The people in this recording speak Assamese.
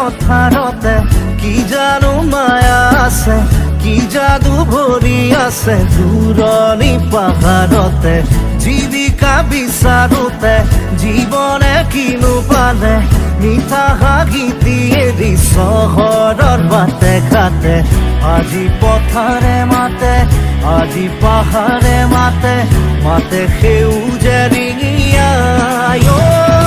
পথাৰতে কি জানো মায়া আছে কি যাদু ভৰি আছে দূৰণি পাহাৰতে জীৱিকা বিচাৰোতে জীৱনে কিনো পালে মিঠা হাঁহি এৰি চহৰৰ বাটে ঘাটে আজি পথাৰে মাতে আজি পাহাৰে মাতে মাতে সেউজীয়া ৰিঙিয়াই